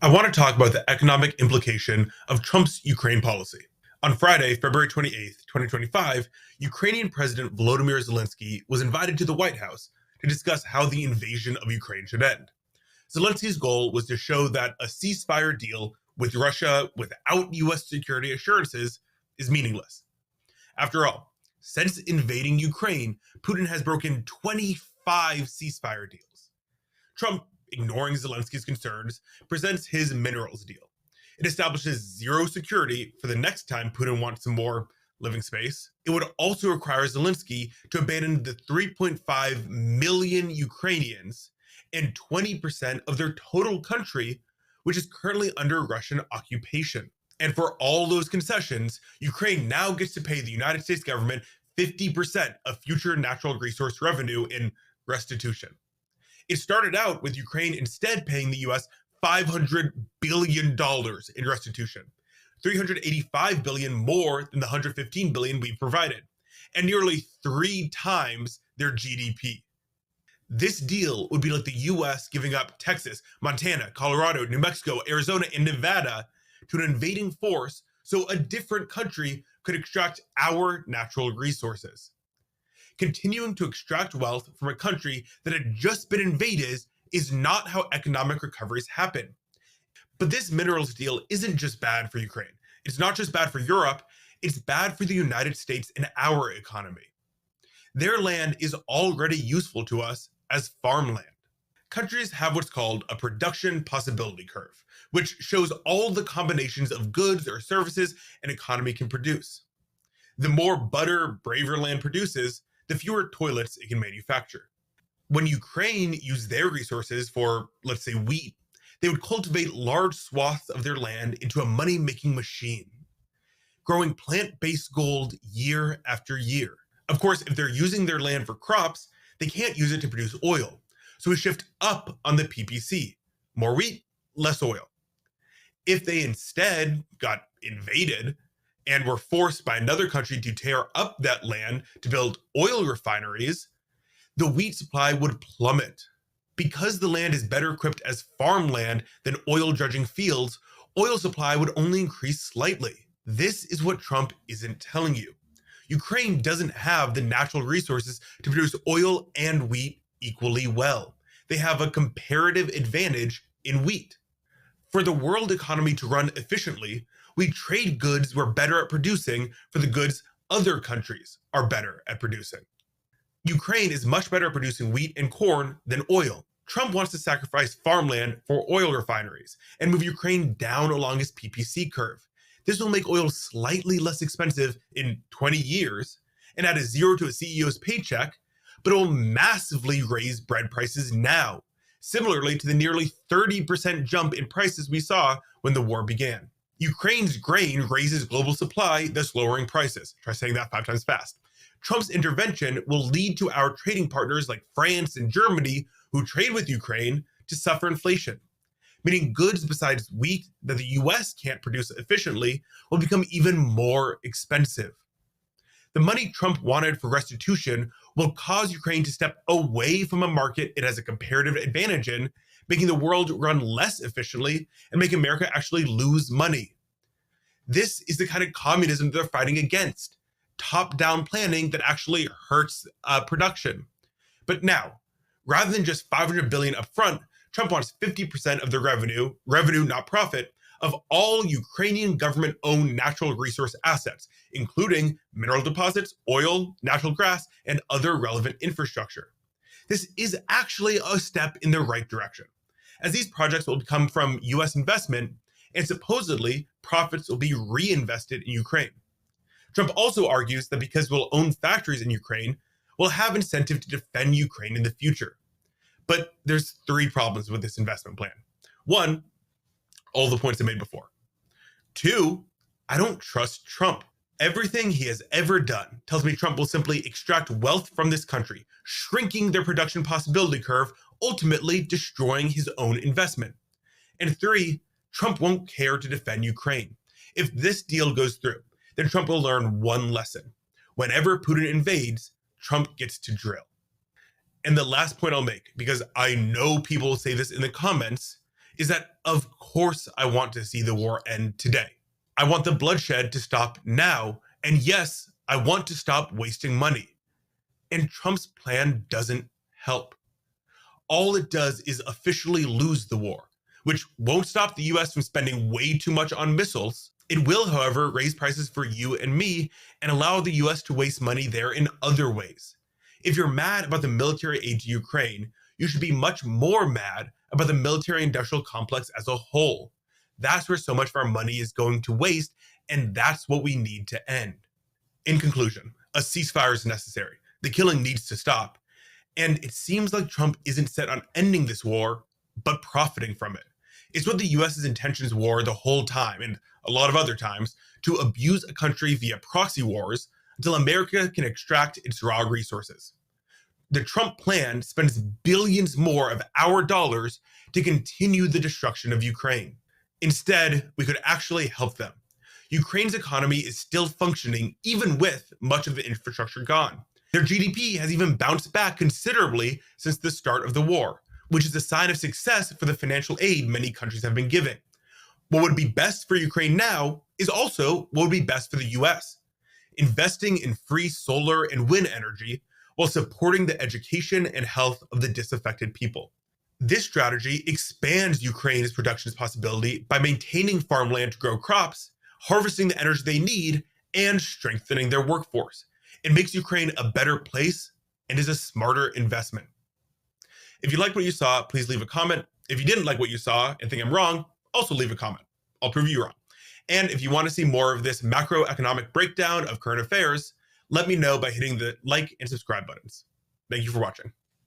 I want to talk about the economic implication of Trump's Ukraine policy. On Friday, February 28th, 2025, Ukrainian President Volodymyr Zelensky was invited to the White House to discuss how the invasion of Ukraine should end. Zelensky's goal was to show that a ceasefire deal with Russia without US security assurances is meaningless. After all, since invading Ukraine, Putin has broken 25 ceasefire deals. Trump, ignoring Zelensky's concerns, presents his minerals deal. It establishes zero security for the next time Putin wants some more living space. It would also require Zelensky to abandon the 3.5 million Ukrainians and 20% of their total country, which is currently under Russian occupation. And for all those concessions, Ukraine now gets to pay the United States government 50% of future natural resource revenue in restitution. It started out with Ukraine instead paying the US $500 billion in restitution, $385 billion more than the $115 billion we provided, and nearly 3 times their GDP. This deal would be like the US giving up Texas, Montana, Colorado, New Mexico, Arizona, and Nevada to an invading force so a different country could extract our natural resources. Continuing to extract wealth from a country that had just been invaded is not how economic recoveries happen. But this minerals deal isn't just bad for Ukraine. It's not just bad for Europe, it's bad for the United States and our economy. Their land is already useful to us as farmland. Countries have what's called a production possibility curve, which shows all the combinations of goods or services an economy can produce. The more butter braver land produces, the fewer toilets it can manufacture. When Ukraine used their resources for, let's say, wheat, they would cultivate large swaths of their land into a money-making machine, growing plant-based gold year after year. Of course, if they're using their land for crops, they can't use it to produce oil. So we shift up on the PPC. More wheat, less oil. If they instead got invaded and were forced by another country to tear up that land to build oil refineries, the wheat supply would plummet. Because the land is better equipped as farmland than oil dredging fields, oil supply would only increase slightly. This is what Trump isn't telling you. Ukraine doesn't have the natural resources to produce oil and wheat equally well. They have a comparative advantage in wheat. For the world economy to run efficiently, we trade goods we're better at producing for the goods other countries are better at producing. Ukraine is much better at producing wheat and corn than oil. Trump wants to sacrifice farmland for oil refineries and move Ukraine down along its PPC curve. This will make oil slightly less expensive in 20 years and add a zero to a CEO's paycheck, but it will massively raise bread prices now, similarly to the nearly 30% jump in prices we saw when the war began. Ukraine's grain raises global supply, thus lowering prices. Try saying that 5 times fast. Trump's intervention will lead to our trading partners like France and Germany, who trade with Ukraine, to suffer inflation, meaning goods besides wheat that the US can't produce efficiently will become even more expensive. The money Trump wanted for restitution will cause Ukraine to step away from a market it has a comparative advantage in, making the world run less efficiently and make America actually lose money. This is the kind of communism they're fighting against. Top-down planning that actually hurts production. But now, rather than just $500 billion up front, Trump wants 50% of the revenue not profit, of all Ukrainian government-owned natural resource assets, including mineral deposits, oil, natural gas, and other relevant infrastructure. This is actually a step in the right direction, as these projects will come from US investment, and supposedly profits will be reinvested in Ukraine. Trump also argues that because we'll own factories in Ukraine, we'll have incentive to defend Ukraine in the future. But there's 3 problems with this investment plan. 1, all the points I made before. 2, I don't trust Trump. Everything he has ever done tells me Trump will simply extract wealth from this country, shrinking their production possibility curve, ultimately destroying his own investment. And 3, Trump won't care to defend Ukraine. If this deal goes through, then Trump will learn one lesson. Whenever Putin invades, Trump gets to drill. And the last point I'll make, because I know people will say this in the comments, is that of course I want to see the war end today. I want the bloodshed to stop now, and yes, I want to stop wasting money. And Trump's plan doesn't help. All it does is officially lose the war, which won't stop the US from spending way too much on missiles. It will, however, raise prices for you and me and allow the US to waste money there in other ways. If you're mad about the military aid to Ukraine, you should be much more mad about the military industrial complex as a whole. That's where so much of our money is going to waste, and that's what we need to end. In conclusion, a ceasefire is necessary. The killing needs to stop. And it seems like Trump isn't set on ending this war, but profiting from it. It's what the US's intentions were the whole time, and a lot of other times, to abuse a country via proxy wars until America can extract its raw resources. The Trump plan spends billions more of our dollars to continue the destruction of Ukraine. Instead, we could actually help them. Ukraine's economy is still functioning even with much of the infrastructure gone. Their GDP has even bounced back considerably since the start of the war, which is a sign of success for the financial aid many countries have been giving. What would be best for Ukraine now is also what would be best for the US. Investing in free solar and wind energy while supporting the education and health of the disaffected people. This strategy expands Ukraine's production possibility by maintaining farmland to grow crops, harvesting the energy they need, and strengthening their workforce. It makes Ukraine a better place and is a smarter investment. If you liked what you saw, please leave a comment. If you didn't like what you saw and think I'm wrong, also leave a comment. I'll prove you wrong. And if you want to see more of this macroeconomic breakdown of current affairs, let me know by hitting the like and subscribe buttons. Thank you for watching.